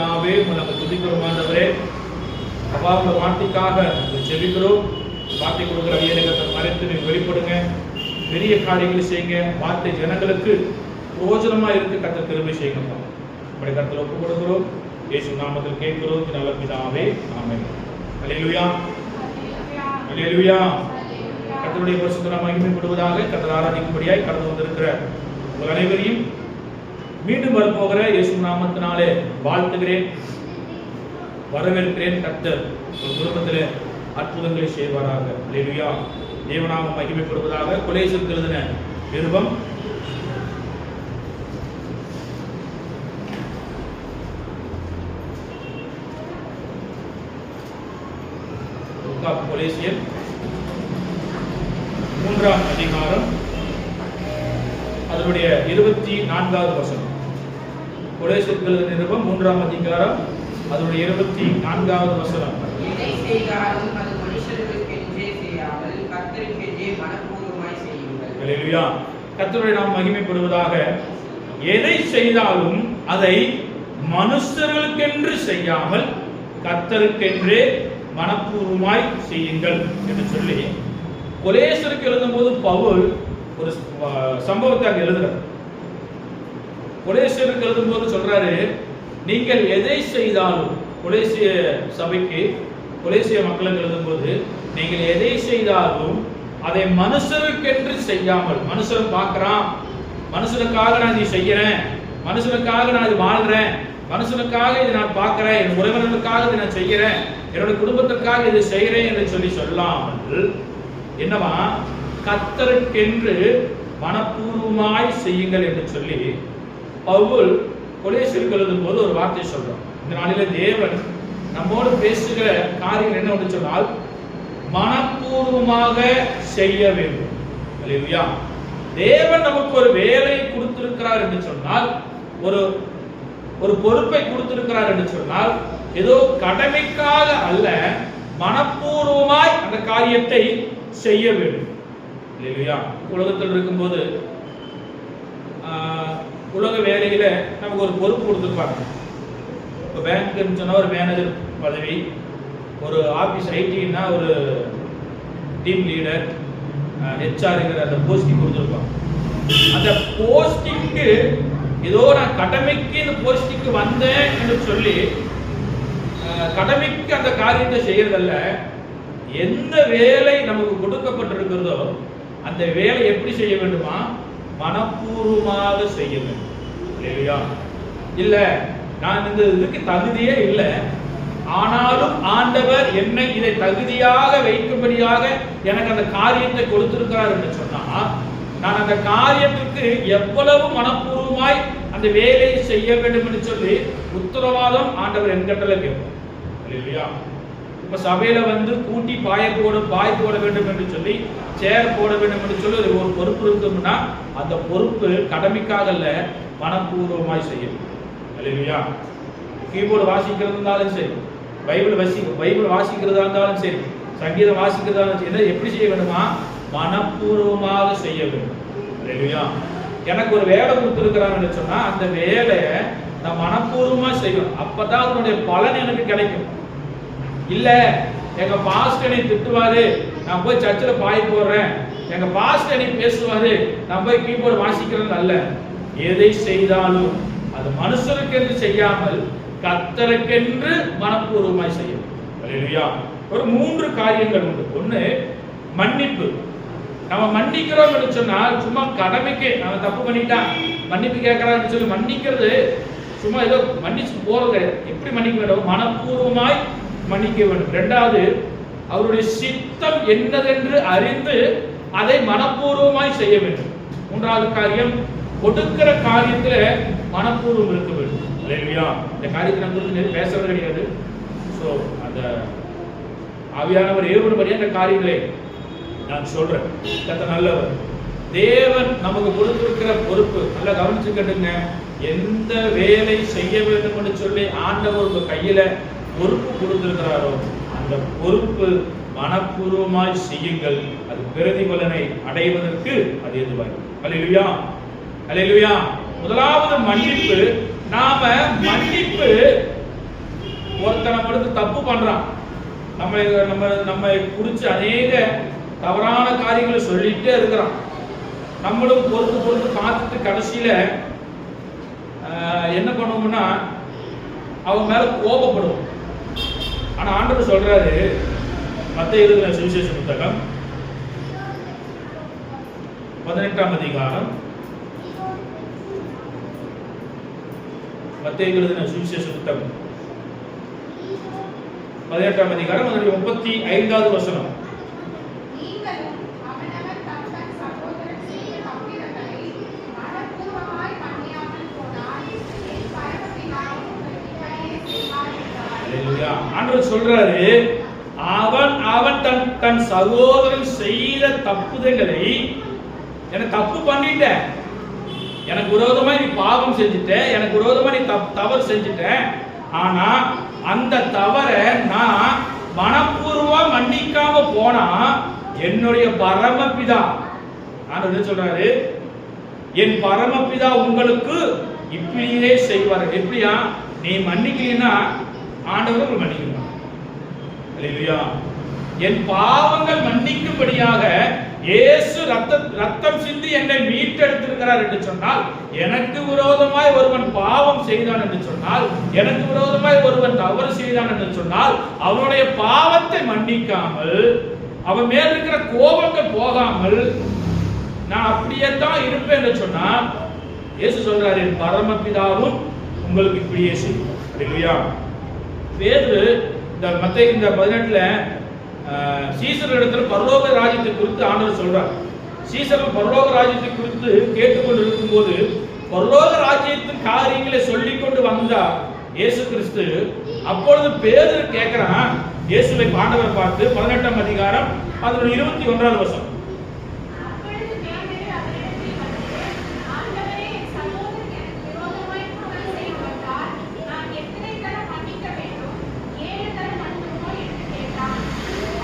பிதாவே, உங்களை துதிக்கிறோம் ஆண்டவரே. அப்பா, உங்க வார்த்தைக்காக ஜெபிக்கிறோம். வார்த்தை கொடுக்குற ஐயனகத்தை மறைத்து நீங்க வெளிப்படுங்க. பெரிய காரியங்களை செய்யுங்க. வார்த்தை ஜனங்களுக்கு பிரயோஜனமா இருக்கு. கர்த்தர் கிருபை செய்யுங்கப்பா. உங்களுடைய கருத்தில் ஒப்பு கொடுக்கிறோம். இயேசு நாமத்தில் கேட்கிறோம் நல்ல பிதாவே, ஆமென். அல்லேலூயா, அல்லேலூயா. கர்த்தருடைய பரிசுத்த நாமம் மகிமைப்படுவதாக. கர்த்தர் ஆராதிக்கும்படியாய் கடந்து வந்திருக்கிற உங்கள் அனைவரையும் மீண்டும் வரப்போகிற இயேசு நாமத்தினாலே வாழ்த்துகிறேன், வரவேற்கிறேன். கர்த்தர் உங்கள் குடும்பத்திலே அற்புதங்களை செய்வாராக. அல்லேலூயா. தேவநாமம் மகிமைப்படுவதாக. கொலேசியருக்கு எழுதின நிருபம் கொலேசியர் 3ஆம் அதிகாரம் அதனுடைய 24வது வசனம். கொலேசியருக்கு எழுதின நிருபம் 3ஆம் அதிகாரம் அதனுடைய 24வது வசனம். எதை செய்தாலும் அது மனுஷர்களுக்கென்றே செய்யாமல் கர்த்தருக்கென்றே மனப்பூர்வமாய் செய்யுங்கள். அல்லேலூயா. கர்த்தருடைய நாமம் மகிமைப்படுவதாக. எதை செய்தாலும் அதை மனுஷர்களுக்கென்று செய்யாமல் கர்த்தருக்கென்றே மனப்பூர்வமாய் செய்யுங்கள் என்று சொல்லி கொலேசியருக்கு எழுதும்போது பவுல் ஒரு சம்பவத்தை அங்க எழுதுறார். கொலேசியருக்கு எழுதும்போது சொல்றாரு, நீங்கள் எதை செய்தாலும், கொலேசிய சபைக்கு கொலேசிய மக்களுக்கு எழுதும்போது, நீங்கள் எதை செய்தாலும் அதை மனுஷருக்கென்று செய்யாமல், மனுஷன் பார்க்கிறான், மனுஷனுக்காக நான் இதை செய்யறேன், மனுஷனுக்காக நான் இது வாழ்றேன், மனுஷனுக்காக இதை நான் பார்க்கிறேன், என் உறவினர்களுக்காக இதை நான் செய்யறேன், என்னுடைய குடும்பத்திற்காக இதை செய்யறேன் என்று சொல்லி சொல்லாமல் என்னவா, கர்த்தருக்கென்று மனப்பூர்வமாய் செய்யுங்கள் என்று சொல்லி பவுல் கொலேசியருக்கு எழுதும் போது ஒரு வார்த்தை சொல்றோம். இந்த நாளில தேவன் நம்மோடு பேசுகிற காரியம் என்ன என்று சொன்னால், மனப்பூர்வமாக செய்ய வேண்டும். அல்லேலூயா. தேவன் நமக்கு ஒரு வேலை கொடுத்திருக்கிறார் என்று சொன்னால், ஒரு பொறுப்பை கொடுத்திருக்கிறார் என்று சொன்னால், ஏதோ கடமைக்காக அல்ல, மனப்பூர்வமாய் அந்த காரியத்தை செய்ய வேண்டும். இல்லையா? உலகத்தில் இருக்கும்போது உலக வேலையில நமக்கு ஒரு பொறுப்பு கொடுத்துருப்பாங்க. இப்போ பேங்க்னு சொன்னா ஒரு மேனேஜர் பதவி, ஒரு ஆபீஸ் ஐடின்னா ஒரு டீம் லீடர், ஹெச்ஆர்ங்கிற அந்த போஸ்டிங் கொடுத்துருப்பாங்க. அந்த போஸ்டிங்க்கு ஏதோ நான் கடமைக்கு இந்த போஸ்டிங்க்கு வந்தேன் என்று சொல்லி கடமைக்கு அந்த காரியத்தை செய்யறதல்ல. எந்த வேலை நமக்கு கொடுக்கப்பட்டிருக்கிறதோ அந்த வேலை எப்படி செய்ய வேண்டுமா, மனப்பூர்வமாக செய்ய வேண்டும். இல்லையா? இல்ல நான் இந்த இதுக்கு தகுதியே இல்லை, ஆனாலும் ஆண்டவர் என்னை இதை தகுதியாக வைக்கும்படியாக எனக்கு அந்த காரியத்தை கொடுத்திருக்கிறார் என்று சொன்னா, நான் அந்த காரியத்துக்கு எவ்வளவு மனப்பூர்வமாய் அந்த வேலையை செய்ய வேண்டும் என்று சொல்லி உத்தரவாதம் ஆண்டவர் என்கிட்ட கேட்போம். இல்லையா? இப்ப சபையில வந்து கூட்டி பாய் போட வேண்டும் என்று சொல்லி, சேர் போட வேண்டும் என்று சொல்லி ஒரு பொறுப்பு இருக்கும்னா அந்த பொறுப்பு கடமைக்காக அல்ல, மனப்பூர்வமாய் செய்யும். இல்லையா? கீபோர்டு வாசிக்கிறது இருந்தாலும் சரி, பைபிள் வாசிக்கிறதா இருந்தாலும் சரி, சங்கீதம் வாசிக்கிறதா இருந்தாலும் சரி, எப்படி செய்ய வேண்டுமா, மனப்பூர்வமாக செய்ய வேண்டும். இல்லையா? எனக்கு ஒரு வேலை கொடுத்திருக்கிறாங்கன்னு சொன்னா அந்த வேலையை நான் மனப்பூர்வமா செய்யணும். அப்பதான் அதனுடைய பலன் எனக்கு கிடைக்கும். இல்ல எங்க பாஸ்டர் என்னை திட்டுவாரு, நான் போய் சர்ச்சில் பாய் போடுறேன், எங்க பாஸ்டர் என்னை பேசுவாரு, நான் போய் கீபோர்டு வாசிக்கிறது அல்ல. எதை செய்தாலும் அது மனுஷருக்கென்று செய்யாமல் கர்த்தருக்கென்று மனப்பூர்வமாய் செய்யும். அல்லேலூயா. ஒரு 3 காரியங்கள் உண்டு. ஒண்ணு, மன்னிப்பு. நம்ம மன்னிக்கிறோம் என்று சொன்னால் சும்மா கடமைக்கு நம்ம தப்பு பண்ணிட்டா மன்னிப்பு கேட்கறான்னு சொல்லி மன்னிக்கிறது சும்மா ஏதோ மன்னிச்சு போறது. எப்படி மன்னிக்க வேண்டும்? மனப்பூர்வமாய் மன்னிக்க வேண்டும். 2வது, அவருடைய சித்தம் என்னதென்று அறிந்து அதை மனப்பூர்வமாய் செய்ய வேண்டும். 3வது காரியம், கொடுக்கிற காரியத்துல மனப்பூர்வம் இருக்க வேண்டும். இல்லையா? இந்த காரியத்தை நம்ம குறித்து பேசுறது கிடையாது. ஸோ அந்த ஆவியானவர் ஏற்படும்படியா அந்த காரியங்களை நான் சொல்றேன். கர்த்தர் நல்லவர். தேவன் நமக்கு கொடுத்திருக்கிற பொறுப்பு நல்லா கவனிச்சு கேட்டுங்க. எந்த வேலை செய்ய வேண்டும் என்று சொல்லி ஆண்டவர் உங்க கையில பொறுப்பு கொடுத்திருக்கிறாரோ அந்த பொறுப்பு மனப்பூர்வமாய் செய்யுங்கள். அது பிரதிபலனை அடைவதற்கு அது எதுவாய். அல்லேலூயா, அல்லேலூயா. முதலாவது மன்னிப்பு. நாம மன்னிப்பு ஒருத்தனை மட்டும் தப்பு பண்றான், நம்ம நம்ம நம்ம குறிச்சு அநேக தவறான காரியங்களை சொல்லிட்டே இருக்கிறான். நம்மளும் பொறுத்து பொறுத்து பார்த்துட்டு கடைசியில என்ன பண்ணுவோம்னா அவன் மேல கோபப்படுவோம். ஆனா ஆண்டவர் சொல்றாரு, மத்தேயு எழுதின சுவிசேஷ புத்தகம் 18ஆம் அதிகாரம், மத்தேயு எழுதின சுவிசேஷ புத்தகம் 18ஆம் அதிகாரம் அதனுடைய 35வது வசனம். ஆண்டவர் சொல்றாரு, அவன் அவன் தன் தன் சகோதரன் செய்த தப்புதங்களை, எனக்கு தப்பு பண்ணிட்ட, எனக்கு விரோதமா நீ பாவம் செஞ்சுட்ட, எனக்கு விரோதமா நீ தவறு செஞ்சுட்ட, ஆனா அந்த தவறை நான் மனப்பூர்வமா மன்னிக்காம போனா என்னுடைய பரமபிதா, ஆண்டவர் என்ன சொல்றாரு, என் பரமபிதா உங்களுக்கு இப்படியே செய்வார். எப்படியா? நீ மன்னிக்கலன்னா ஆண்டவர் மன்னிக்கணும். அல்லேலூயா. என் பாவங்கள் மன்னிக்கும்படியாக இயேசு ரத்தம் சிந்தி என்னை மீட்டெடுத்திருக்கிறார் என்று சொன்னால், எனக்கு விரோதமாய் ஒருவன் பாவம் செய்தான் என்று சொன்னால், எனக்கு விரோதமாய் ஒருவன் தவறு செய்தான் என்று சொன்னால், அவனுடைய பாவத்தை மன்னிக்காமல், அவன் மேல் இருக்கிற கோபங்கள் போகாமல் நான் அப்படியே தான் இருப்பேன் என்று சொன்னால், இயேசு சொல்றாரு, என் பரமபிதாவும் உங்களுக்கு இப்படியே செய்யும். அல்லேலூயா. பேதுரு இந்த மத்தேயு 18ல சீசர்களிடத்தில் பரலோக ராஜ்யத்தை குறித்து ஆண்டவர் சொல்றார். சீசர்கள் பரலோக ராஜ்யத்தை குறித்து கேட்டுக்கொண்டு இருக்கும்போது பரலோக ராஜ்யத்தின் காரியங்களை சொல்லிக் கொண்டு வந்தார் இயேசு கிறிஸ்து. அப்பொழுது பேதுரு கேட்கிறான் இயேசுவை, ஆண்டவர் பார்த்து 18ஆம் அதிகாரம் அதனுடைய 21வது வசனம்.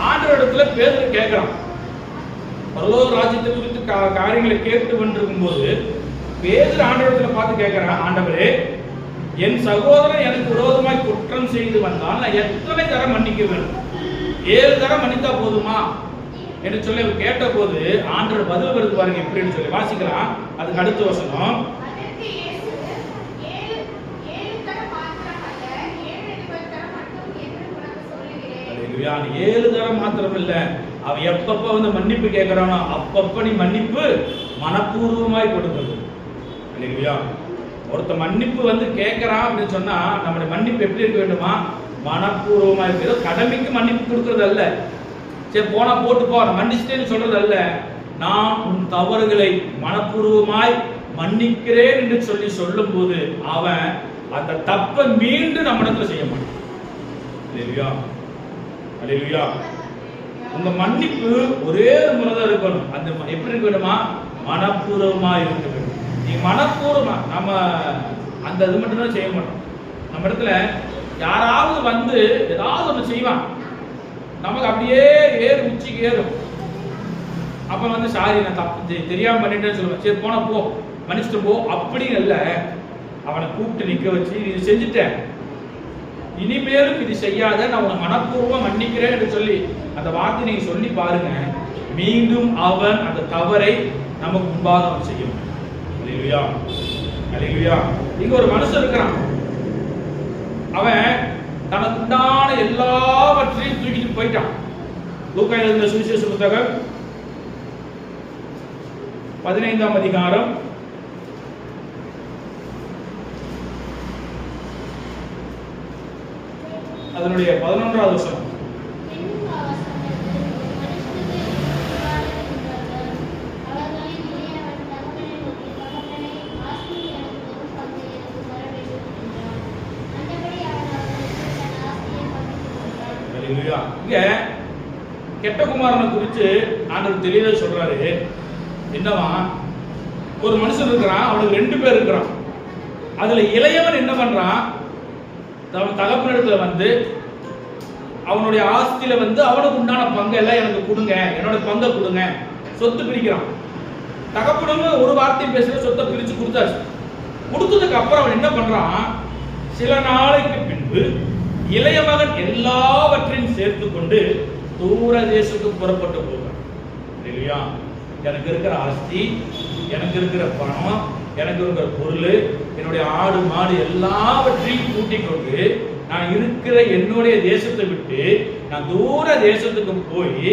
ஆண்டவரிடத்துல பேதுரு கேட்கிறான், பரலோக ராஜ்யத்தை குறித்து காரியங்களை கேட்டு கொண்டிருக்கும் போது பேதுரு ஆண்டவரிடத்துல பார்த்து கேட்கிறான், ஆண்டவரே, என் சகோதரன் எனக்கு விரோதமாய் குற்றம் செய்து வந்தால் நான் எத்தனை தரம் மன்னிக்க வேண்டும்? 7 தரம் மன்னித்தா போதுமா என்று சொல்லி அவர் கேட்ட போது ஆண்டவர் பதில் வருது பாருங்க, எப்படின்னு சொல்லி வாசிக்கலாம். அதுக்கு அடுத்த வசனம், 7 தரம் மாத்திரம் இல்ல, அவன் எப்பப்ப வந்து மன்னிப்பு கேட்கிறானோ அப்பப்ப நீ மன்னிப்பு மனப்பூர்வமாய் கொடுக்கிறது. அல்லேலூயா. ஒருத்த மன்னிப்பு வந்து கேட்கறான் அப்படின்னு சொன்னா நம்முடைய மன்னிப்பு எப்படி இருக்க வேண்டுமா? மனப்பூர்வமா இருக்கிறது. கடமைக்கு மன்னிப்பு கொடுக்கறது அல்ல, சரி போனா போட்டு போ மன்னிச்சிட்டேன்னு சொல்றது அல்ல. நான் உன் தவறுகளை மனப்பூர்வமாய் மன்னிக்கிறேன் என்று சொல்லி சொல்லும் போது அவன் அந்த தப்பை மீண்டும் நம்ம இடத்துல செய்ய மாட்டான். அல்லேலூயா. அல்லேலூயா. உங்க மன்னிப்பு ஒரே முறை தான் இருக்கணும். அந்த எப்படி இருக்க வேண்டுமா? மனப்பூர்வமா இருக்க வேண்டும். நீ மனப்பூர்வமா, நம்ம அந்த இது மட்டும் தான் செய்ய மாட்டோம். நம்ம இடத்துல யாராவது வந்து ஏதாவது ஒன்று செய்வான், நமக்கு அப்படியே உச்சிக்கு ஏறும். அப்ப வந்து சாரி நான் தப்பு தெரியாம பண்ணிட்டேன்னு சொல்லுவேன், சரி போனா போ மன்னிச்சுட்டு போ அப்படின்னு இல்ல, அவனை கூப்பிட்டு நிக்க வச்சு இது செஞ்சுட்டேன், இனிமேலும் இது செய்யாத, நான் உன்னை மனப்பூர்வமா மன்னிக்கிறேன் என்று சொல்லி அந்த வார்த்தை நீங்க சொல்லி பாருங்க, மீண்டும் அவன் அந்த தவறை நமக்கு முன்பாக அவன் செய்யும். அல்லேலூயா. அல்லேலூயா. இங்க ஒரு மனுஷன் இருக்கிறான், அவன் தனக்கு உண்டான எல்லாவற்றையும் தூக்கிட்டு போயிட்டான். லூக்கா எழுதின சுவிசேஷ புத்தகம் 15ஆம் அதிகாரம் அதனுடைய 11வது வசனம். இங்க கெட்ட குமாரனை குறித்து ஆண்டவர் தெளிவா சொல்றாரு. என்னவா, ஒரு மனுஷன் இருக்கிறான், அவனுக்கு 2 பேர் இருக்கிறான். அதுல இளையவன் என்ன பண்றான், தகப்பனிடத்துல வந்து அவனுடைய ஆஸ்தியில வந்து அவனுக்கு உண்டான பங்கு எல்லாம் எனக்கு கொடுங்க, என்னோட பங்கை கொடுங்க, சொத்து பிரிக்கிறான். தகப்பனும் ஒரு வார்த்தையும் பேசுற, சொத்தை பிரிச்சு கொடுத்தாச்சு. கொடுத்ததுக்கு அப்புறம் அவன் என்ன பண்றான், சில நாளைக்கு பின்பு இளைய மகன் எல்லாவற்றையும் சேர்த்து கொண்டு தூர தேசத்துக்கு புறப்பட்டு போவான். இல்லையா? எனக்கு இருக்கிற ஆஸ்தி, எனக்கு இருக்கிற பணம், எனக்கு இருக்கிற பொருள், என்னுடைய ஆடு மாடு எல்லாவற்றையும் கூட்டிக் கொண்டு நான் இருக்கிற என்னுடைய தேசத்தை விட்டு நான் தூர தேசத்துக்கு போய்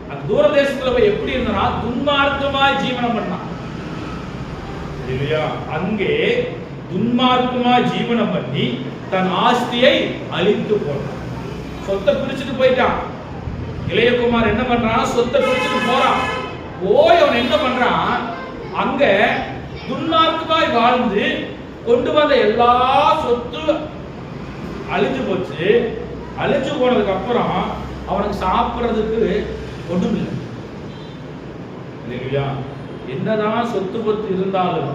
அந்த தூர தேசத்துல போய் எப்படி இருந்தா துன்மார்க்கமாய் ஜீவனம் பண்ணான். இல்லையா? அங்கே துன்மார்க்கமாய் ஜீவனம் பண்ணி தன் ஆஸ்தியை அழித்து போனான். சொத்தை பிரிச்சுட்டு போயிட்டான். இளையகுமார் என்ன பண்றான்? சொத்தை பிரிச்சுட்டு போறான். போய் அவன் என்ன பண்றான்? அங்க துன்மார்க்கமாய் வாழ்ந்து கொண்டு வந்த எல்லா சொத்து அழிஞ்சு போச்சு. அழிஞ்சு போனதுக்கு அப்புறம் அவனுக்கு சாப்பிடுறதுக்கு ஒண்ணும் இல்லை. இல்லையா? என்னதான் சொத்து பத்து இருந்தாலும்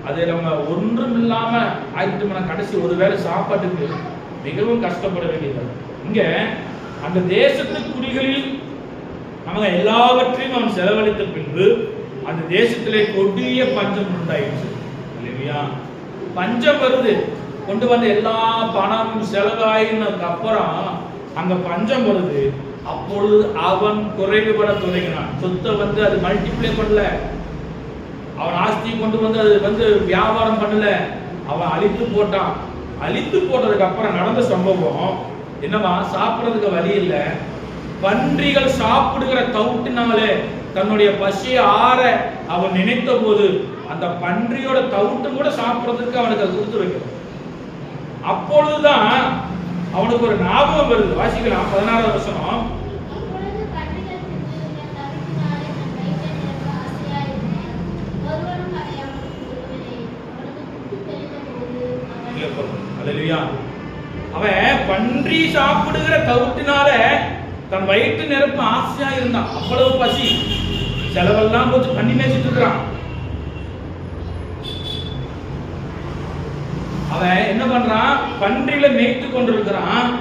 அது நம்ம ஒன்றும் இல்லாம ஆயிட்டு கடைசி ஒருவேளை சாப்பாட்டுக்கு மிகவும் கஷ்டப்பட வேண்டியது. இங்க அந்த தேசத்து குடிகளில் அவங்க எல்லாவற்றையும் அவன் செலவழித்த பின்பு அந்த தேசத்திலே கொடிய பஞ்சம் உண்டாயிடுச்சு. இல்லையா? பஞ்சம் வருது. கொண்டு வந்த எல்லா பணமும் செலவாயினதுக்கு அப்புறம் அங்க பஞ்சம் வருது. அப்பொழுது அவன் குறைவுபட தொடங்கினான். சொத்தை வந்து அது மல்டிப்ளை பண்ணல, அவன் ஆஸ்தியை கொண்டு வந்து அது வந்து வியாபாரம் பண்ணல, அவன் அழித்து போட்டான். அழித்து போட்டதுக்கு அப்புறம் நடந்த சம்பவம் என்னவா? சாப்பிடுறதுக்கு வழி இல்லை. பன்றிகள் சாப்பிடுகிற தவுட்டினாலே தன்னுடைய பசியை ஆற அவன் நினைத்த போது அந்த பன்றியோட தவுட்டு கூட சாப்பிடுறதுக்கு அவனுக்கு அது கொடுத்து வைக்கணும். அப்பொழுதுதான் அவனுக்கு ஒரு ஞாபகம் வருது. வாசிக்கலாம் 16வது வசனம். அவன் பன்றி சாப்பிடுகிற தவுட்டினால தன் வயிற்று நிரப்ப ஆசையா இருந்தான். அவ்வளவு பசி, செலவெல்லாம் கொஞ்சம் பண்ணி மேய்ச்சிட்டு இருக்கிறான். அவன் என்ன பண்றான்? பன்றிகளை மேய்த்து கொண்டிருக்கிறான்.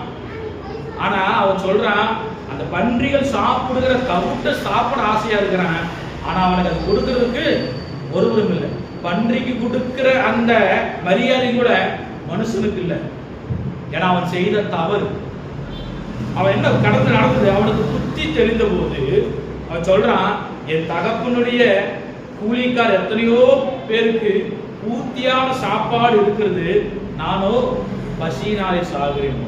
ஆனா அவன் சொல்றான், அந்த பன்றிகள் சாப்பிடுகிற தவிட்ட சாப்பிட ஆசையா இருக்கிறான். ஆனா அவனுக்கு அது கொடுக்கறதுக்கு ஒருவரும் இல்லை. பன்றிக்கு கொடுக்கிற அந்த மரியாதை கூட மனுஷனுக்கு இல்லை. ஏன்னா அவன் செய்த தவறு. அவன் என்ன கடந்து நடந்தது அவனுக்கு புத்தி தெரிந்த போது அவன் சொல்றான், என் தகப்பனுடைய கூலிக்கார் எத்தனையோ பேருக்கு பூர்த்தியான சாப்பாடு இருக்கிறது, நானோ பசியினாலே சாகிறேன்.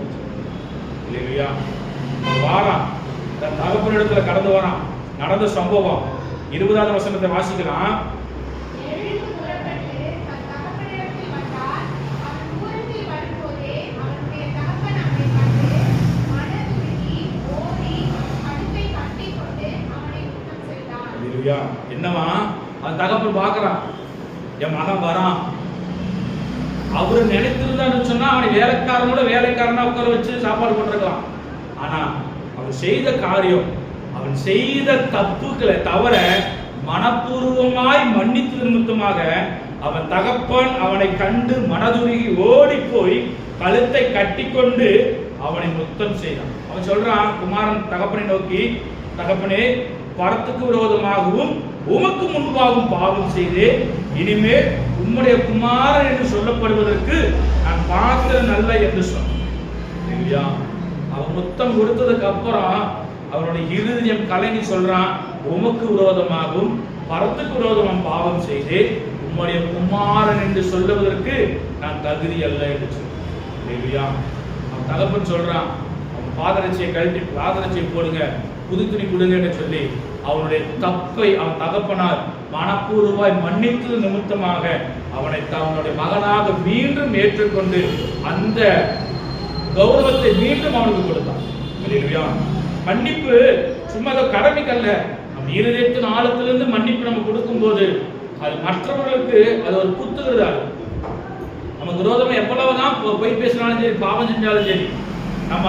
இல்லையா? வாரான், தன் தகப்பனிடத்துல கடந்து வரான். நடந்த சம்பவம் 20வது வசனத்தை வாசிக்கலாம். என்னவா? அந்த தகப்பன் பார்க்கறான், என் மகன் வரான். அவரு நினைத்திருந்தான்னு சொன்னா அவனை வேலைக்காரனா உட்கார வச்சு சாப்பாடு போட்டிருக்கலாம். ஆனா அவன் செய்த காரியம், அவன் செய்த தப்புக்களை தவிர மனப்பூர்வமாய் மன்னித்து நிமித்தமாக அவன் தகப்பன் அவனை கண்டு மனதுருகி ஓடி போய் கழுத்தை கட்டிக்கொண்டு அவனை முத்தம் செய்தான். அவன் சொல்றான், குமாரன் தகப்பனை நோக்கி, தகப்பனே, பரத்துக்கு விரோதமாகவும் உமக்கு முன்பாகவும் பாவம் செய்து இனிமேல் உம்முடைய குமாரன் என்று சொல்லப்படுவதற்கு நான் பாத்திரம் நல்ல என்று சொன்னான். அவன் முத்தம் கொடுத்ததுக்கு அப்புறம் அவனுடைய இருதயம் கலங்கி சொல்றான், உமக்கு விரோதமாகவும் பரத்துக்கு விரோதமாக பாவம் செய்து உம்முடைய குமாரன் என்று சொல்லுவதற்கு நான் தகுதி அல்ல என்று சொன்னான். அவன் தகப்பன் சொல்றான், அவன் பாதரட்சியை கழட்டி பாதரட்சியை போடுங்க, புது துணி கொடுங்கன்னு சொல்லி அவனுடைய தப்பை அவன் தகப்பனார் மனப்பூர்வமாய் மன்னித்து நிமித்தமாக அவனை அவனுடைய மகனாக மீண்டும் ஏற்றுக்கொண்டு அந்த கௌரவத்தை மீண்டும் அவனுக்கு கொடுத்தான். மன்னிப்பு சும்மா கடமைக்கல்ல, நம்ம இருதயத்தின் ஆழத்திலிருந்து மன்னிப்பு நம்ம கொடுக்கும் போது அது மற்றவர்களுக்கு அது ஒரு புத்துகிறதா. நமக்கு விரோதமா எவ்வளவுதான் போய் பேசினாலும் சரி, பாவம் செஞ்சாலும் சரி, நம்ம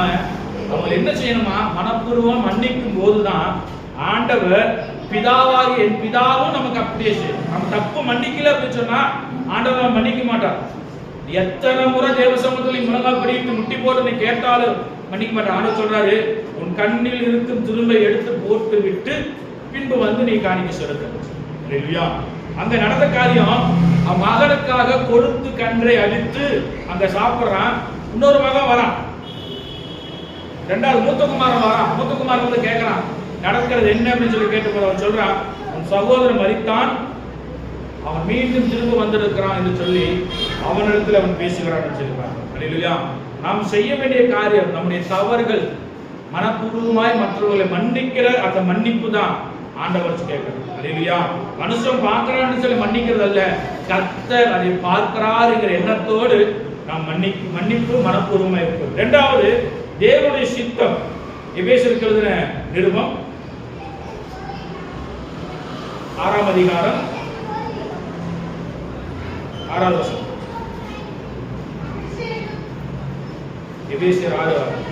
அவங்க என்ன செய்யணுமா? மனப்பூர்வம் மன்னிக்கும் போதுதான் ஆண்டவர் பிதாவாகி என் பிதாவும் நமக்கு அப்படியே செய்யும். நம்ம தப்பு மன்னிக்கல அப்படின்னு சொன்னா ஆண்டவர் மன்னிக்க மாட்டார். எத்தனை முறை தேவசமூகத்தில் முழங்கால் படிட்டு முட்டி போட்டு நீ கேட்டாலும் மன்னிக்க மாட்டார். ஆண்டவர் சொல்றாரு, உன் கண்ணில் இருக்கும் துரும்பை எடுத்து போட்டு விட்டு பின்பு வந்து நீ காணிக்க சொல்லுங்க. அங்க நடந்த காரியம், அவன் மகனுக்காக கொடுத்து கன்றை அடித்து அங்க சாப்பிடுறான். இன்னொரு மகன் வரான், ரெண்டாவது மூத்த குமாரன் வரான். மூத்த குமாரன் வந்து கேட்கறான், நடக்கிறது என்ன அப்படின்னு சொல்லி கேட்டு அவன் சொல்றான், உன் சகோதரன் மரித்தான், அவன் மீண்டும் திரும்ப வந்திருக்கிறான் என்று சொல்லி அவனிடத்தில் அவன் பேசுகிறான் சொல்லுவான். அல்லேலூயா. நாம் செய்ய வேண்டிய காரியம் நம்முடைய தவறுகள் மனப்பூர்வமாய் மற்றவர்களை மன்னிக்கிற அந்த மன்னிப்பு தான் ஆண்டவர் கேட்கிறார். அல்லேலூயா. மனுஷன் பார்க்கிறான்னு சொல்லி மன்னிக்கிறது அல்ல, கர்த்தர் அதை பார்க்கிறாருங்கிற எண்ணத்தோடு நாம் மன்னிப்பு மனப்பூர்வமாக இருக்கும். இரண்டாவது, தேவனுடைய சித்தம். எபேசியருக்கு எழுதின நிருபம் 6ஆம் அதிகாரம் 6வது வசனம். எபேசியர் 6:6.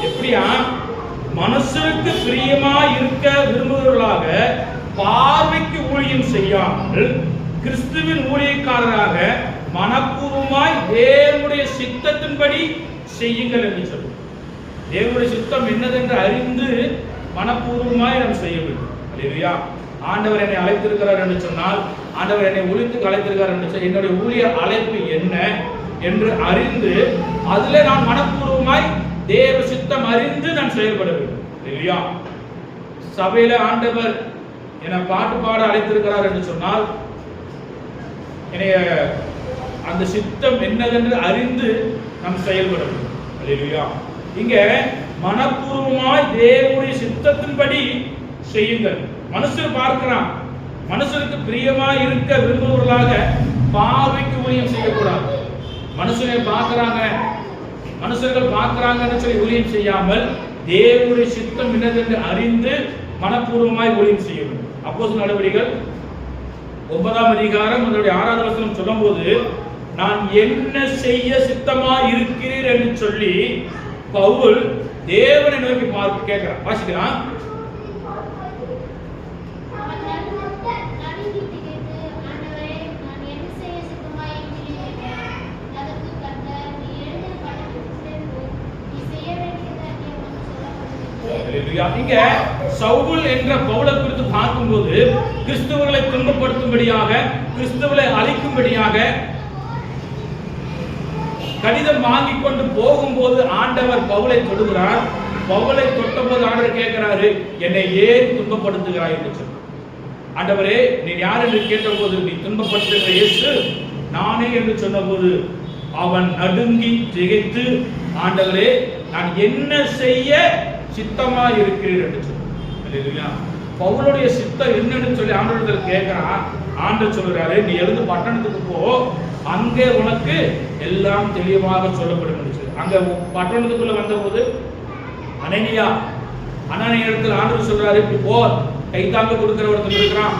எப்படியா மனுஷனுக்கு பிரியமா இருக்க விரும்புகிறவர்களாக பார்வைக்கு ஊழியம் செய்யாமல் கிறிஸ்துவின் ஊழியக்காரராக மனப்பூர்வமாய் தேவனுடைய சித்தத்தின்படி செய்யுங்கள் என்று சொல்லுவோம். தேவனுடைய சித்தம் என்னதென்று அறிந்து மனப்பூர்வமாய் நாம் செய்ய வேண்டும். அல்லேலூயா. ஆண்டவர் என்னை அழைத்திருக்கிறார் என்று சொன்னால், ஆண்டவர் என்னை ஊழியத்துக்கு அழைத்திருக்கிறார் என்று சொன்னால், என்னுடைய ஊழிய அழைப்பு என்ன என்று அறிந்து அதில் நான் மனப்பூர்வமாய் தேவ சித்தம் அறிந்து நான் செயல்பட வேண்டும். இல்லையா? சபையில ஆண்டவர் என்னை பாட்டு பாட அழைத்திருக்கிறார் என்று சொன்னால், என்னைய அந்த சித்தம் என்னதென்று அறிந்து நாம் செயல்பட வேண்டும். இல்லையா? இங்க மனப்பூர்வமாய் தேவனுடைய சித்தத்தின்படி செய்யுங்கள். மனுஷர் பார்க்கிறான், மனுஷருக்கு பிரியமாய் இருக்க விரும்புவர்களாக பார்வைக்கு ஊழியம் செய்யக்கூடாது. மனுஷனை பார்க்கிறாங்க, மனுஷர்கள் பார்க்கிறாங்கன்னு சொல்லி ஊழியம் செய்யாமல் தேவனுடைய சித்தம் என்னதென்று அறிந்து மனப்பூர்வமாய் ஊழியம் செய்ய வேண்டும். அப்போஸ்தலர் நடவடிக்கைகள் 9ஆம் அதிகாரம் அதனுடைய 6வது வசனம் சொல்லும்போது, நான் என்ன செய்ய சித்தமாய் இருக்கிறீர் என்று சொல்லி பவுல் தேவனை நோக்கி பார்த்து கேட்கிறான். வாசிக்கலாம். இங்க சவுல் என்ற பவுலை குறித்து பார்க்கும்போது கிறிஸ்துவர்களை துன்பப்படுத்தும்படியாக, கிறிஸ்துவர்களை அழிக்கும்படியாக கடிதம் வாங்கி கொண்டு போகும்போது ஆண்டவர் பவுலை தொடுகிறார். பவுலை தொட்டபோது ஆண்டவர் கேட்கிறாரு, என்னை ஏன் துன்பப்படுத்துகிறாய் என்று சொல்லி. ஆண்டவரே, நீ யார் என்று கேட்டபோது, நீ துன்பப்படுத்துகிற இயேசு நானே என்று சொன்னபோது அவன் நடுங்கி திகைத்து, ஆண்டவரே, நான் என்ன செய்ய சித்தமா இருக்கிறீர் என்று சொல்லுங்க. பவுலுடைய சித்தம் என்னன்னு சொல்லி ஆண்டவரிடத்தில் கேட்கிறான். ஆண்டவர் சொல்றாரு, நீ எழுந்து பட்டணத்துக்கு போ, அங்கே உனக்கு எல்லாம் தெளிவாக சொல்லப்படும் என்று சொல்லி. அங்க பட்டணத்துக்குள்ள வந்தபோது அனனியா இடத்துல ஆண்டவர் சொல்றாரு, இப்படி போ, கைத்தாங்க கொடுக்கிற ஒருத்தர் இருக்கிறான்,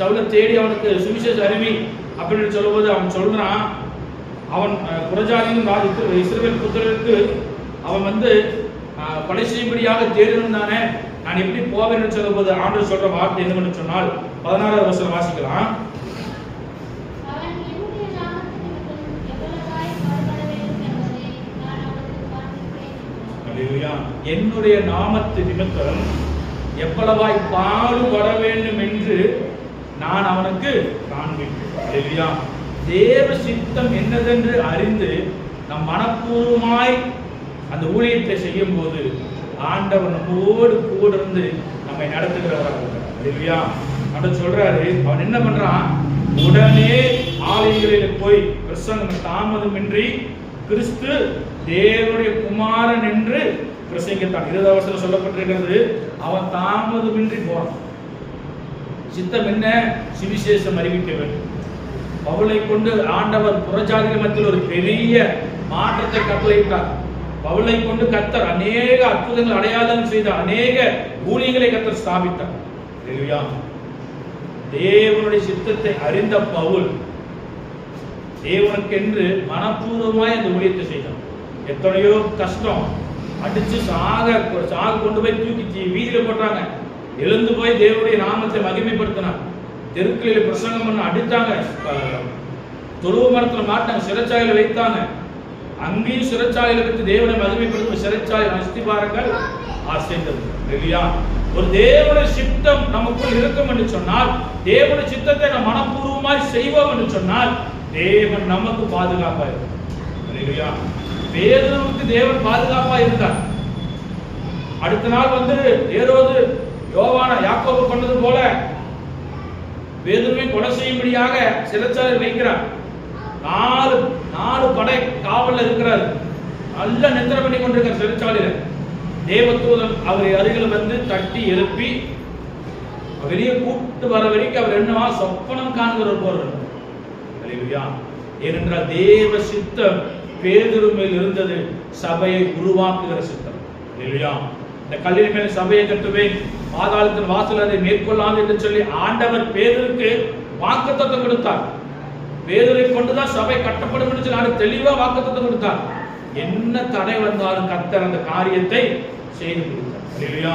சவுலை தேடி அவனுக்கு சுவிசேஷ அறிவி அப்படின்னு சொல்லும்போது அவன் சொல்றான், அவன் புறஜாதியின் இஸ்ரவேல் புத்திரருக்கு அவன் வந்து கொலை செய்யும்படியாக தேடினும் தானே, நான் எப்படி போவேன்னு சொல்லும்போது ஆண்டவர் சொல்ற வார்த்தை என்னன்னு சொன்னால் 16வது வசனம் வாசிக்கலாம். என்னுடைய நாமத்து நிமித்தம் எவ்வளவாய் பாடுபட வேண்டும் என்று நான் அவனுக்கு காண்பிப்பேன். தேவ சித்தம் என்னதென்று அறிந்து நம் மனப்பூர்வமாய் அந்த ஊழியத்தை செய்யும் போது ஆண்டவர் நம்மோடு கூட இருந்து நம்மை நடத்துகிறவராக சொல்றாரு. அவன் என்ன பண்றான், உடனே ஆலயங்களில் போய் பிரசங்கம் தாமதமின்றி கிறிஸ்து தேவனுடைய குமாரன் என்று பிரசங்கித்தான். 20வது வசனம் சொல்லப்பட்டிருக்கிறது, அவன் தாமதமின்றி போறான். சித்தம் என்ன, சுவிசேஷம் அறிவிக்க வேண்டும். பவுலை கொண்டு ஆண்டவர் புறஜாதிகள் மத்தியில் ஒரு பெரிய மாற்றத்தை கட்டளையிட்டார். பவுலை கொண்டு கர்த்தர் அநேக அற்புதங்கள் அடையாளம் செய்தார், அநேக ஊழியங்களை கர்த்தர் ஸ்தாபித்தார். தேவனுடைய சித்தத்தை அறிந்த பவுல் தேவனுக்கென்று மனப்பூர்வமாய் அந்த ஊழியத்தை செய்தான். எத்தனையோ கஷ்டம், அடிச்சு சாக கொண்டு போய் தூக்கி வீதியில போட்டாங்க, எழுந்து போய் தேவனுடைய நாமத்தை மகிமைப்படுத்தினார். தெருக்களில் பிரசங்கம் பண்ண அடித்தாங்க, தொழுவ மரத்துல மாட்டாங்க, சிறைச்சாலையில வைத்தாங்க. அங்கேயும் சிறைச்சாலையில வைத்து தேவனை மகிமைப்படுத்தும் சிறைச்சாலை அஸ்திபாரங்கள் ஆசீர்வதிக்கும். இல்லையா? ஒரு தேவனுடைய சித்தம் நமக்குள் இருக்கும் என்று சொன்னால், தேவனுடைய சித்தத்தை நாம் மனப்பூர்வமாய் செய்வோம் என்று சொன்னால், தேவன் நமக்கு பாதுகாப்பா இருக்கும். இல்லையா? பேதுருவுக்கு தேவன் பாதுகாப்பா இருந்தார். அடுத்த நாள் ஏரோது யோவான யாக்கோபு பண்ணது போல பேதுருவை கொலை செய்யும்படியாக சிறைச்சாலையில் வைக்கிறார். நாலு படை காவல்ல இருக்கிறார். நல்ல நித்திரை பண்ணி கொண்டிருக்கார் சிறைச்சாலையில. தேவதூதன் அவரை அருகில் தட்டி எழுப்பி வெளியே கூப்பிட்டு வர வரைக்கும் அவர் என்னவா சொப்பனம் காண்கிறவர் போறார். ஏனென்றால் தேவ சித்தம் பேதுரு மேல் இருந்தது, சபையை உருவாக்குகிற சித்தம். இல்லையா? இந்த கல்லின் மேல் சபையை கட்டுவேன், பாதாளத்தின் வாசல் அதை மேற்கொள்ளாது என்று சொல்லி ஆண்டவர் பேதுருக்கு வாக்குத்தத்தம் கொடுத்தார். பேதுரை கொண்டுதான் சபை கட்டப்படும் என்று சொல்லி தெளிவா வாக்குத்தத்தம் கொடுத்தார். என்ன தடை வந்தாலும் கர்த்தர் அந்த காரியத்தை செய்து கொடுத்தார். இல்லையா?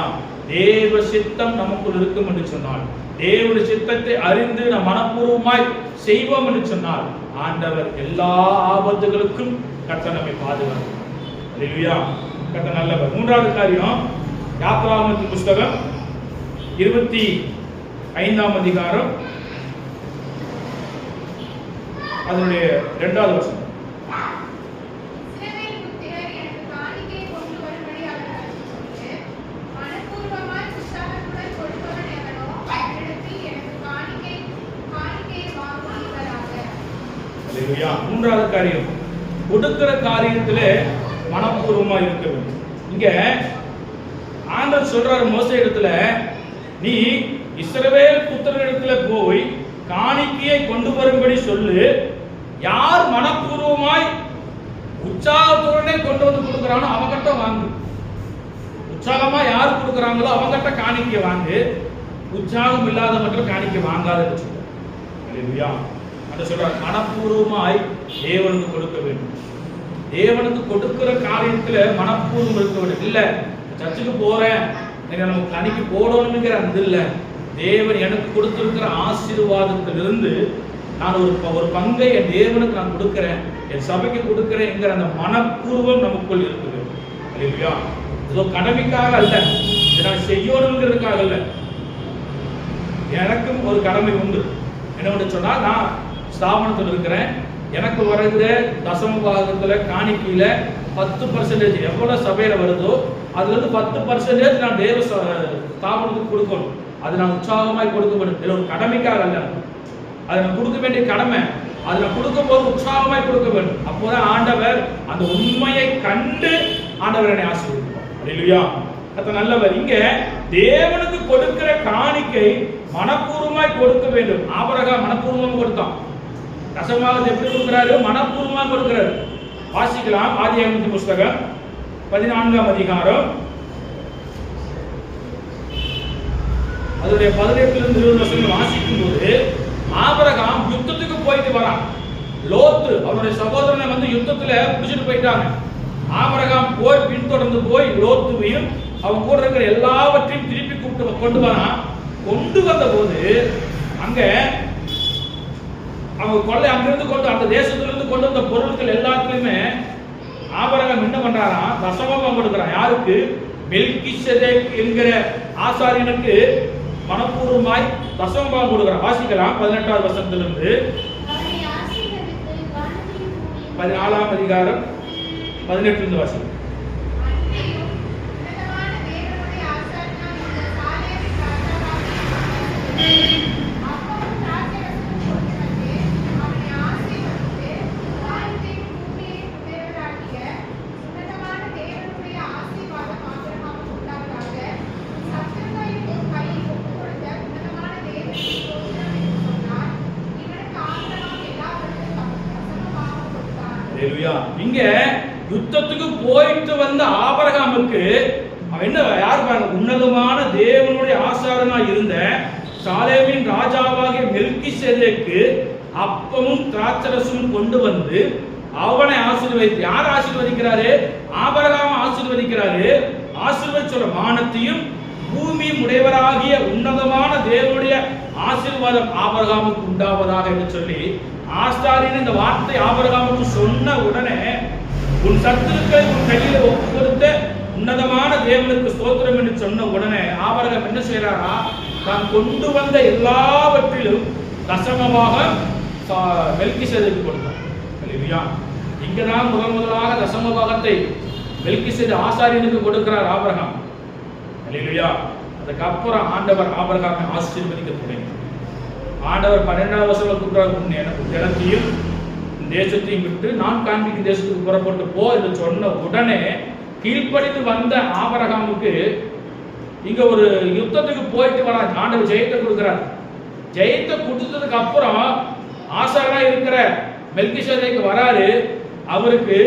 தேவ சித்தம் நமக்குள் இருக்கும் என்று சொன்னால், தேவனுடைய சித்தத்தை அறிந்து நாம் மனப்பூர்வமாய் செய்வோம் என்று சொன்னால், ஆண்டவர் எல்லா ஆபத்துகளுக்கும் கர்த்தர் நம்மை பாதுகாக்கிறார். அல்லேலூயா! கர்த்தர் நல்லவர். மூன்றாவது காரியம், யாத்ராகமத்தின் புஸ்தகம் 25ஆம் அதிகாரம் அதனுடைய 2வது வசனம். மூன்றாவது காரியம், கொடுக்கிற காரியத்திலே மனப்பூர்வமா இருக்க வேண்டும். இங்க ஆண்டவர் சொல்றாரு மோசே இடத்துல, நீ இஸ்ரவேல் புத்திரரிடத்துல போய் காணிக்கையை கொண்டு வரும்படி சொல்லு. யார் மனப்பூர்வமாய் உற்சாகத்துடனே கொண்டு வந்து கொடுக்கறானோ அவங்கிட்ட வாங்கு. உற்சாகமா யார் கொடுக்கறாங்களோ அவங்கிட்ட காணிக்கை வாங்கு. உற்சாகம் இல்லாதவங்க காணிக்கை வாங்காத சொல்றார். மனப்பூர்வமாய் தேவனுக்கு கொடுக்க வேண்டும். தேவனுக்கு கொடுக்கிற காரியத்துல மனப்பூர்வம் இருக்க வேண்டும். இல்ல சர்ச்சுக்கு போறேன், நமக்கு காணிக்கை போடணுங்கிற அந்த இல்ல, தேவன் எனக்கு கொடுத்திருக்கிற ஆசீர்வாதத்திலிருந்து நான் ஒரு பங்கை என் தேவனுக்கு நான் கொடுக்கிறேன், என் சபைக்கு கொடுக்கிறேன் என்கிற அந்த மனப்பூர்வம் நமக்குள் இருக்குது. இல்லையா? இதோ கடமைக்காக அல்ல, இதை நான் செய்யணுங்கிறதுக்காக அல்ல. எனக்கும் ஒரு கடமை உண்டு. என்ன சொன்னா, நான் ஸ்தாபனத்தில் இருக்கிறேன், எனக்கு வருகிற தசம பாகத்துல காணிக்கையில 10% எவ்வளவு சபையில வருதோ அதுல இருந்து 10% நான் தேவ ஸ்தாபனத்துக்கு கொடுக்கணும். அது நான் உற்சாகமாய் கொடுக்க வேண்டும். இது ஒரு கடமைக்காக அல்ல, அதை நான் கொடுக்க வேண்டிய கடமை. அதை நான் கொடுக்கும் போது உற்சாகமாய் கொடுக்க வேண்டும். அப்போதான் ஆண்டவர் அந்த உண்மையை கண்டு ஆண்டவர் என்னை ஆசீர்வதிப்பார். அல்லேலூயா! கர்த்தர் நல்லவர். இங்க தேவனுக்கு கொடுக்கிற காணிக்கை மனப்பூர்வமாய் கொடுக்க வேண்டும். ஆபிரகாம் மனப்பூர்வமாக கொடுத்தான். தசமபாகத்தை எப்படி கொடுக்கிறாரு? மனப்பூர்வமாக கொடுக்கிறாரு. வாசிக்கலாம். ஆதியாகமத்தின் புஸ்தகம் 14ஆம் அதிகாரம் அதனுடைய 18 இருந்து 20 வசனங்கள் வாசிக்கும் போது, ஆபிரகாம் யுத்தத்துக்கு போயிட்டு வரான். லோத்து அவருடைய சகோதரனை யுத்தத்துல பிடிச்சிட்டு போயிட்டாங்க. ஆபிரகாம் போய் பின்தொடர்ந்து போய் லோத்துவையும் அவன் கூட இருக்கிற எல்லாவற்றையும் திருப்பி கூப்பிட்டு கொண்டு வரான். கொண்டு வந்த போது அங்க அவங்க கொள்ளை அங்கிருந்து கொண்டு அந்த தேசத்திலிருந்து கொண்டு வந்த பொருட்கள் எல்லாத்துலயுமே ஆபிரகாம் என்ன பண்றாராம்? தசமபாகம் கொடுக்கிறான். யாருக்கு? மெல்கிசேதேக் என்கிற ஆசாரியனுக்கு மனப்பூர்வமாய் தசமபாகம் கொடுக்கிறான். வாசிக்கலாம் 18வது வசனத்திலிருந்து 14ஆம் அதிகாரம் 18 வாசிக்கலாம். இங்க யுத்தத்துக்கு போயிட்டு வந்த ஆபிரகாமுக்கு அவன் என்ன யார் பாருங்க, உன்னதமான தேவனுடைய ஆசாரனா இருந்த சாலேமின் ராஜாவாகிய மெல்கிசேதேக்கு அப்பமும் திராட்சரசமும் கொண்டு வந்து அவனை ஆசீர்வதித்து, யார் ஆசீர்வதிக்கிறாரு? ஆபிரகாம் ஆசீர்வதிக்கிறாரு. ஆசீர்வதிச்ச வானத்தையும் பூமியும் உடையவராகிய உன்னதமான தேவனுடைய ஆசீர்வாதம் ஆபிரகாமுக்கு உண்டாவதாக என்று சொல்லி ஆசாரியன் இந்த வார்த்தை ஆபிரகாமுக்கு சொன்ன உடனே, உன் சத்துருக்களை உன் கையில் ஒப்பு கொடுத்த உன்னதமான தேவனுக்கு ஸ்தோத்திரம் என்று சொன்ன உடனே ஆபிரகாம் என்ன செய்யறாரா, தான் கொண்டு வந்த எல்லாவற்றிலும் தசமமாக மெல்கிசேதேக்கு கொடுத்தார். அல்லேலூயா. இங்கதான் முதலாக தசமபாகத்தை மெல்கிசேதேக்கு ஆசாரியனுக்கு கொடுக்கிறார் ஆபிரகாம். அல்லேலூயா. அதுக்கப்புறம் ஆண்டவர் ஆபிரகாமை ஆசீர்வதிக்க தொடங்கினார். ஆண்டவர் 12வது வசனத்தில் கூப்பிடுறார், எனக்கு ஜனத்தையும் தேசத்தையும் விட்டு நான் காண்பிக்கும் தேசத்துக்கு புறப்பட்டு போ என்று சொன்ன உடனே கீழ்ப்படிந்து வந்த ஆபிரகாமுக்கு இங்க ஒரு யுத்தத்துக்கு போயிட்டு வர ஆண்டவர் ஜெயத்தை கொடுக்கிறார். ஜெயத்தை கொடுத்ததுக்கு அப்புறம் ஆசாரா இருக்கிற மெல்கிசேதேக்கு வராரு. அவருக்கு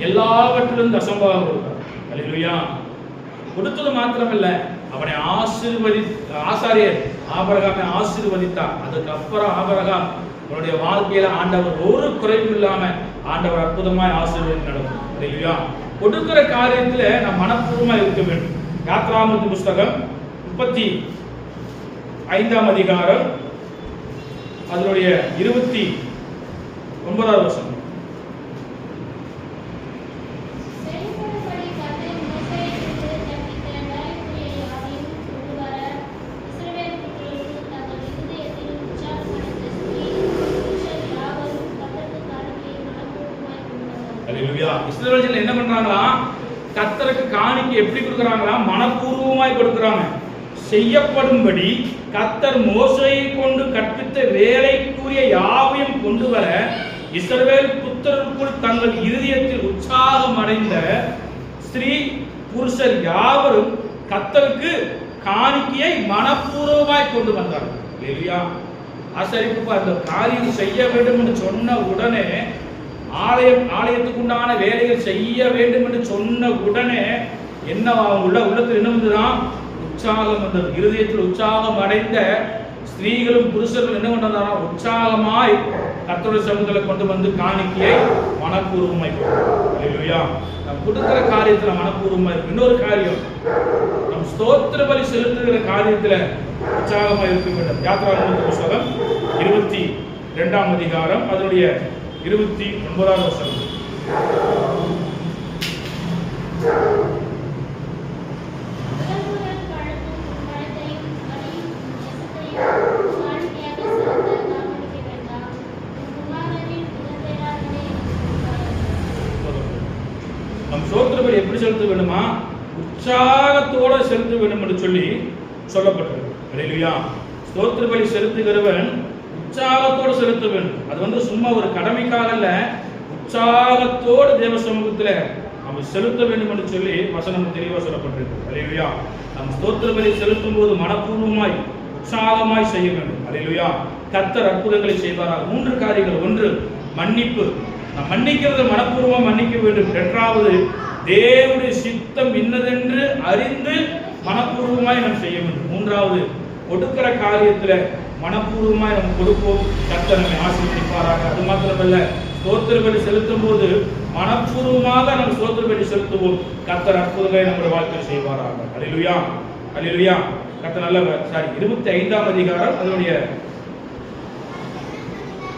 எல்லாவற்றிலும் தசமபாகம் கொடுக்கிறார். அல்லேலூயா. கொடுத்தது மாத்திரமல்ல, அவனை ஆசாரியர் ஆபிரகாமை ஆசீர்வதித்தார். அதுக்கப்புறம் ஆபிரகாம் அவருடைய வாழ்க்கையில ஆண்டவர் ஒரு குறைவும் இல்லாம ஆண்டவர் அற்புதமாய் ஆசீர்வாதம் நடக்கும். அல்லேலூயா. கொடுக்கிற காரியத்துல நாம் மனப்பூர்வமா இருக்க வேண்டும். யாத்ராகமத்தின் புஸ்தகம் 35ஆம் அதிகாரம் அதனுடைய 29வது வசனம். இஸ்ரவேல் என்ன பண்றாங்களா, கர்த்தருக்கு காணிக்கை எப்படி கொடுக்கறாங்களா, மனப்பூர்வமாய் கொடுக்கறாங்க. செய்யப்படும்படி கர்த்தர் மோசேயை கொண்டு கற்பித்த வேலைக்குரிய யாவையும் கொண்டு வர இஸ்ரவேல் புத்திரருக்குள் தங்கள் இருதயத்தில் உற்சாகம் அடைந்த ஸ்திரீ புருஷர் யாவரும் கர்த்தருக்கு காணிக்கையை மனப்பூர்வமாய் கொண்டு வந்தார்கள். அல்லேலூயா. ஆசரிப்பு அந்த காரியம் செய்ய வேண்டும் என்று சொன்ன உடனே, ஆலயத்துக்கு உண்டான வேலைகள் செய்ய வேண்டும் என்று சொன்ன உடனே என்ன உள்ளத்தில் என்ன வந்ததுதான், உற்சாகம் வந்தது. இருதயத்தில் உற்சாகம் அடைந்த ஸ்திரீகளும் புருஷர்களும் என்ன பண்ணாரா, உற்சாகமாய் கர்த்தருடைய சமூகத்தில் கொண்டு வந்து காணிக்கையை மனப்பூர்வமாய் அல்லேலூயா. நாம் கொடுக்கிற காரியத்துல மனப்பூர்வமா இருக்கு. இன்னொரு காரியம், நம் ஸ்தோத்திர பலி செலுத்துகிற காரியத்துல உற்சாகமா இருக்க வேண்டும். யாத்ராகமத்தின் புஸ்தகம் 22ஆம் அதிகாரம் அதனுடைய 29வது வசனம். நம் ஸ்தோத்திர எப்படி செலுத்த வேண்டுமா, உற்சாகத்தோட செலுத்த வேண்டும் என்று சொல்லி சொல்லப்பட்டது. அல்லேலூயா. ஸ்தோத்திர பலி செலுத்துகிறவன் உற்சாகத்தோடு செலுத்த வேண்டும். அது சும்மா ஒரு கடமைக்காக அல்ல, உற்சாகத்தோடு தேவ சமூகத்தில் நம்ம செலுத்த வேண்டும் என்று சொல்லி வசனம் தெளிவாக சொல்லப்பட்டிருக்கு. அல்லேலூயா. நம் ஸ்தோத்திர பலி செலுத்தும் போது மனப்பூர்வமாய் உற்சாகமாய் செய்ய வேண்டும். அல்லேலூயா. கர்த்தர் அற்புதங்களை செய்வாராக. 3 காரியங்கள். 1, மன்னிப்பு. நாம் மன்னிக்கிறது மனப்பூர்வமாக மன்னிக்க வேண்டும். 2வது, தேவனுடைய சித்தம் இன்னதென்று அறிந்து மனப்பூர்வமாய் நாம் செய்ய வேண்டும். 3வது, கொடுக்கிற காரியத்துல மனப்பூர்வமாய் நம்ம கொடுப்போம். கர்த்தர் நம்மை ஆசீர்வதிப்பாராக. அது மாத்திரமல்ல, ஸ்தோத்திர பலி செலுத்தும் போது மனப்பூர்வமாக நம்ம ஸ்தோத்திர பலி செலுத்துவோம். கர்த்தர் அற்புதங்களை நம்முடைய வாழ்க்கையில் செய்வாராக. அல்லேலூயா. அல்லேலூயா. கர்த்தர் நல்லவர். 25ஆம் அதிகாரம் அதனுடைய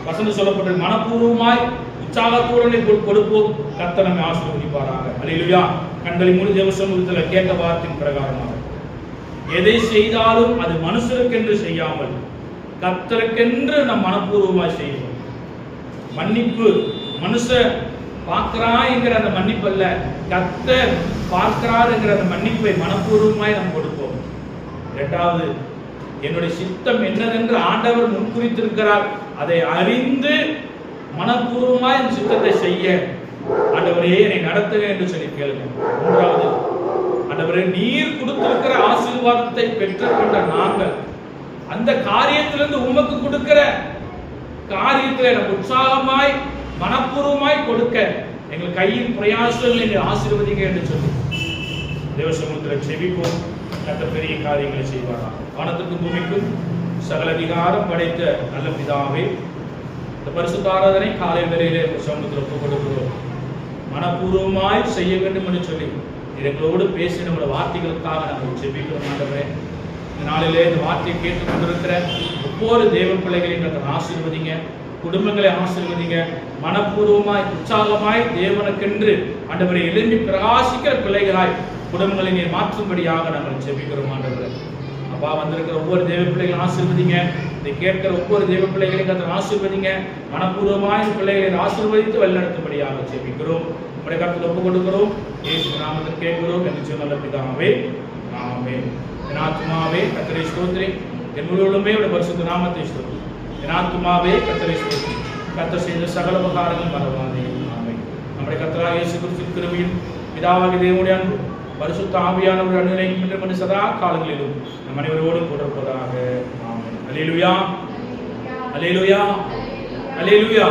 வசனம் சொல்லப்பட்டது, மனப்பூர்வமாய் உற்சாகத்தோடு கொடுப்போம். கர்த்தர் நம்மை ஆசீர்வதிப்பாராக. அல்லேலூயா. கண்களை மூடி தேவ சமூகத்தில் கேட்ட வார்த்தையின் பிரகாரமாக எதை செய்தாலும் அது மனுஷருக்கென்று செய்யாமல் கர்த்தருக்கென்று நம் மனப்பூர்வமாய் செய்வோம். மன்னிப்பு மனுஷன் பார்க்கிறான் என்கிற அந்த மன்னிப்பு அல்ல, கர்த்தர் பார்க்கிறார் என்கிற அந்த மன்னிப்பை மனப்பூர்வமாய் நாம் கொடுப்போம். 2வது, என்னுடைய சித்தம் என்னதென்று ஆண்டவர் முன்குறித்திருக்கிறார், அதை அறிந்து மனப்பூர்வமாய் இந்த சித்தத்தை செய்ய ஆண்டவரே என்னை நடத்துக என்று சொல்லி கேளுங்க. 3வது, ஆண்டவரே நீர் கொடுத்திருக்கிற ஆசீர்வாதத்தை பெற்றுக்கொண்ட நாங்கள் அந்த காரியத்திலிருந்து உமக்கு கொடுக்கிற காரியத்தில் நம்ம உற்சாகமாய் மனப்பூர்வமாய் கொடுக்க எங்கள் கையின் பிரயாசங்களை நீர் ஆசீர்வதிங்க என்று சொல்லி தேவ சமூகத்தில் செபிப்போம். கர்த்தர் பெரிய காரியங்களை செய்வாராம். வானத்துக்கும் பூமிக்கும் சகல அதிகாரம் படைத்த நல்ல பிதாவே, இந்த பரிசுத்த ஆராதனை காலை வேளையிலே சமூகத்தில் ஒப்புக் கொடுக்கிறோம். மனப்பூர்வமாய் செய்ய வேண்டும் என்று சொல்லி எங்களோடு பேசி நம்முடைய வார்த்தைகளுக்காக நாங்கள் செபிக்கிறோம். ஆண்டவரே, இந்த நாளிலே இந்த வார்த்தையை கேட்டுக் கொண்டிருக்கிற ஒவ்வொரு தேவ பிள்ளைகளையும் கர்த்தர் ஆசீர்வதிங்க. குடும்பங்களை ஆசீர்வதிங்க. மனப்பூர்வமாய் உற்சாகமாய் தேவனுக்கென்று ஆண்டவரை எழும்பி பிரகாசிக்கிற பிள்ளைகளாய் குடும்பங்களை நீர் மாற்றும்படியாக நாங்கள் ஜெபிக்கிறோம் ஆண்டவரே. அப்பா, வந்திருக்கிற ஒவ்வொரு தேவ பிள்ளைகளும் ஆசீர்வதிங்க. இதை கேட்கிற ஒவ்வொரு தேவ பிள்ளைகளையும் கர்த்தர் ஆசீர்வதிங்க. மனப்பூர்வமாய் பிள்ளைகளை ஆசீர்வதித்து வழிநடத்தும்படியாக ஜெபிக்கிறோம். உங்களுடைய கருத்தில் ஒப்புக் கொடுக்கிறோம். இயேசு நாமத்தில் கேட்கிறோம் என்று சொன்ன பிதாவே, ஆமென். என் ஆத்துமாவே கர்த்தரை ஸ்தோத்திரி, என் முழுவதுமே உடைய பரிசுத்த நாமத்தை ஸ்தோத்திரி. என் ஆத்துமாவே கர்த்தரை ஸ்தோத்திரி, கர்த்தர் செய்த சகல உபகாரங்கள் மறவாதே. ஆமென். நம்முடைய கர்த்தராகிய இயேசு கிறிஸ்துவின் கிருபையும் பிதாவாகிய தேவனுடைய அன்பும் பரிசுத்த ஆவியானவர் அனுகிரகம் இன்றும் சதா காலங்களிலும் நம் அனைவரோடும் கொண்டிருப்பதாக. ஆமென். அல்லேலூயா, அல்லேலூயா, அல்லேலூயா.